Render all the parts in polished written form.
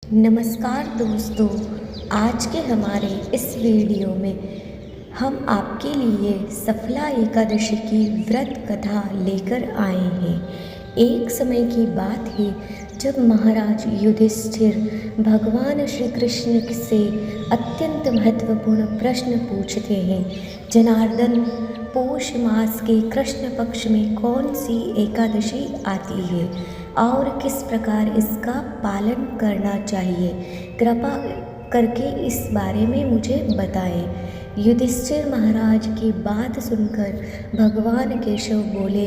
नमस्कार दोस्तों, आज के हमारे इस वीडियो में हम आपके लिए सफला एकादशी की व्रत कथा लेकर आए हैं। एक समय की बात है जब महाराज युधिष्ठिर भगवान श्री कृष्ण से अत्यंत महत्वपूर्ण प्रश्न पूछते हैं। जनार्दन, पौष मास के कृष्ण पक्ष में कौन सी एकादशी आती है और किस प्रकार इसका पालन करना चाहिए? कृपा करके इस बारे में मुझे बताएं। युधिष्ठिर महाराज की बात सुनकर भगवान केशव बोले,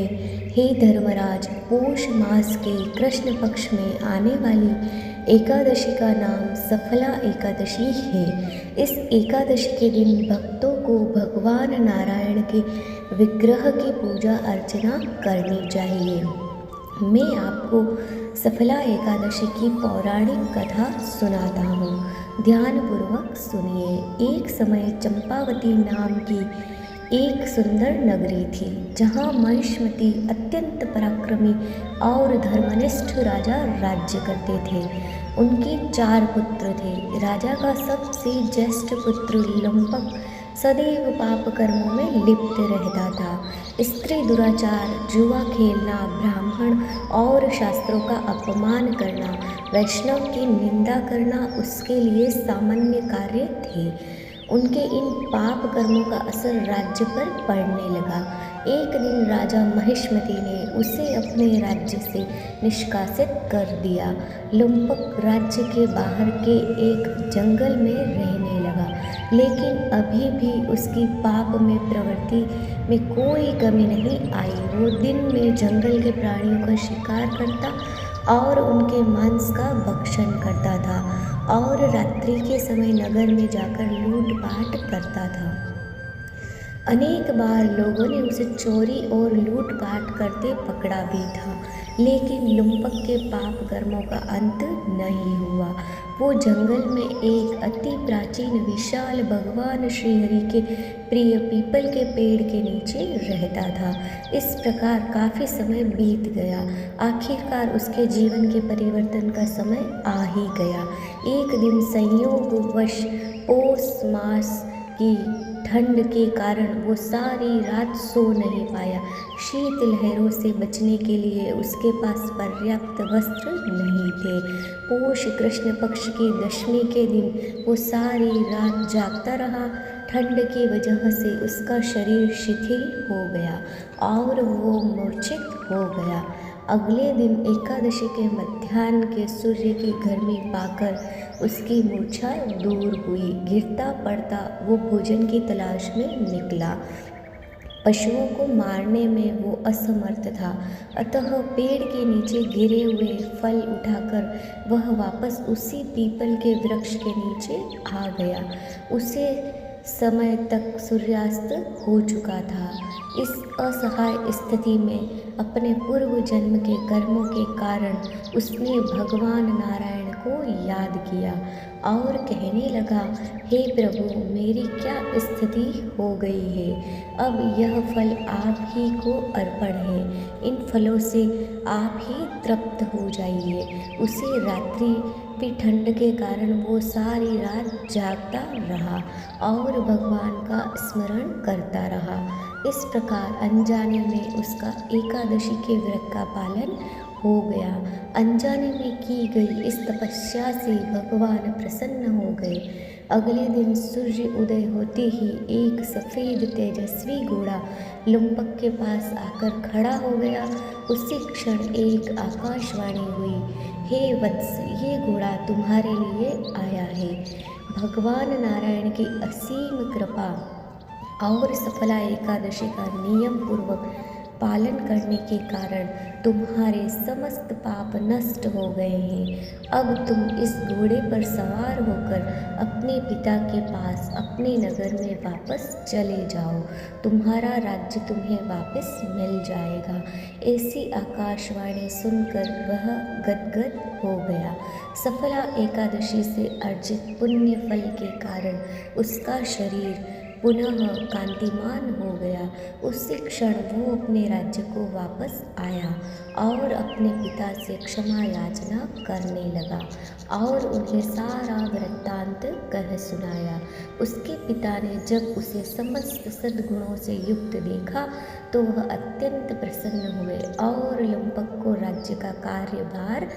हे धर्मराज, पौष मास के कृष्ण पक्ष में आने वाली एकादशी का नाम सफला एकादशी है। इस एकादशी के दिन भक्तों को भगवान नारायण के विग्रह की पूजा अर्चना करनी चाहिए। मैं आपको सफला एकादशी की पौराणिक कथा सुनाता हूँ, ध्यानपूर्वक सुनिए। एक समय चंपावती नाम की एक सुंदर नगरी थी, जहाँ महिष्मती अत्यंत पराक्रमी और धर्मनिष्ठ राजा राज्य करते थे। उनके 4 पुत्र थे। राजा का सबसे ज्येष्ठ पुत्र लंपक सदैव पाप कर्मों में लिप्त रहता था। स्त्री दुराचार, जुआ खेलना, ब्राह्मण और शास्त्रों का अपमान करना, वैष्णव की निंदा करना उसके लिए सामान्य कार्य थे। उनके इन पाप कर्मों का असर राज्य पर पड़ने लगा। एक दिन राजा महिष्मती ने उसे अपने राज्य से निष्कासित कर दिया। लुम्पक राज्य के बाहर के एक जंगल में रहने लगा, लेकिन अभी भी उसकी पाप में प्रवृत्ति में कोई कमी नहीं आई। वो दिन में जंगल के प्राणियों का शिकार करता और उनके मांस का भक्षण करता था, और रात्रि के समय नगर में जाकर लूटपाट करता था। अनेक बार लोगों ने उसे चोरी और लूटपाट करते पकड़ा भी था, लेकिन लुम्पक के पाप कर्मों का अंत नहीं हुआ। वो जंगल में एक अति प्राचीन विशाल भगवान श्रीहरि के प्रिय पीपल के पेड़ के नीचे रहता था। इस प्रकार काफ़ी समय बीत गया। आखिरकार उसके जीवन के परिवर्तन का समय आ ही गया। एक दिन संयोगवश पौष मास की ठंड के कारण वो सारी रात सो नहीं पाया। शीत लहरों से बचने के लिए उसके पास पर्याप्त वस्त्र नहीं थे। पौष कृष्ण पक्ष की दशमी के दिन वो सारी रात जागता रहा। ठंड की वजह से उसका शरीर शिथिल हो गया और वो मूर्छित हो गया। अगले दिन एकादशी के मध्याह्न के सूर्य की गर्मी पाकर उसकी मूर्छा दूर हुई। गिरता पड़ता वो भोजन की तलाश में निकला। पशुओं को मारने में वो असमर्थ था, अतः पेड़ के नीचे गिरे हुए फल उठाकर वह वापस उसी पीपल के वृक्ष के नीचे आ गया। उसे समय तक सूर्यास्त हो चुका था। इस असहाय स्थिति में अपने पूर्व जन्म के कर्मों के कारण उसने भगवान नारायण को याद किया और कहने लगा, हे प्रभु, मेरी क्या स्थिति हो गई है। अब यह फल आप ही को अर्पण है। इन फलों से आप ही तृप्त हो जाइए। उसे रात्रि की ठंड के कारण वो सारी रात जागता रहा और भगवान का स्मरण करता रहा। इस प्रकार अनजाने में उसका एकादशी के व्रत का पालन हो गया। अनजाने में की गई इस तपस्या से भगवान प्रसन्न हो गए। अगले दिन सूर्य उदय होते ही एक सफ़ेद तेजस्वी घोड़ा लुम्पक के पास आकर खड़ा हो गया। उसी क्षण एक आकाशवाणी हुई, हे वत्स, ये घोड़ा तुम्हारे लिए आया है। भगवान नारायण की असीम कृपा और सफला एकादशी का नियम पूर्वक पालन करने के कारण तुम्हारे समस्त पाप नष्ट हो गए हैं। अब तुम इस घोड़े पर सवार होकर अपने पिता के पास अपने नगर में वापस चले जाओ। तुम्हारा राज्य तुम्हें वापस मिल जाएगा। ऐसी आकाशवाणी सुनकर वह गदगद हो गया। सफला एकादशी से अर्जित पुण्य फल के कारण उसका शरीर पुनः कांतिमान हो गया, उसी क्षण वो अपने राज्य को वापस आया और अपने पिता से क्षमा याचना करने लगा और उन्हें सारा वृत्तांत कह सुनाया। उसके पिता ने जब उसे समस्त सद्गुणों से युक्त देखा तो वह अत्यंत प्रसन्न हुए और लुम्पक को राज्य का कार्यभार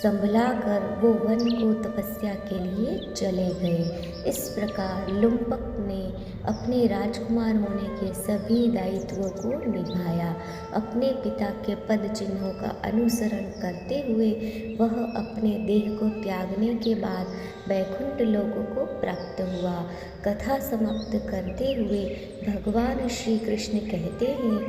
संभलाकर वो वन को तपस्या के लिए चले गए। इस प्रकार लुम्पक ने अपने राजकुमार होने के सभी दायित्वों को निभाया। अपने पिता के पद चिन्हों का अनुसरण करते हुए वह अपने देह को त्यागने के बाद वैकुंठ लोक को प्राप्त हुआ। कथा समाप्त करते हुए भगवान श्री कृष्ण कहते हैं,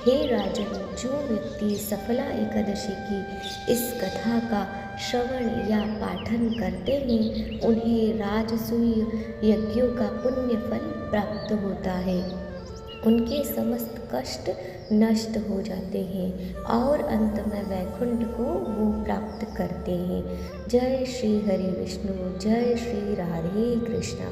हे राजन, जो व्यक्ति सफला एकादशी की इस कथा का श्रवण या पाठन करते हैं उन्हें राजसूय यज्ञों का पुण्य फल प्राप्त होता है। उनके समस्त कष्ट नष्ट हो जाते हैं और अंत में वैकुंठ को वो प्राप्त करते हैं। जय श्री हरि विष्णु, जय श्री राधे कृष्णा।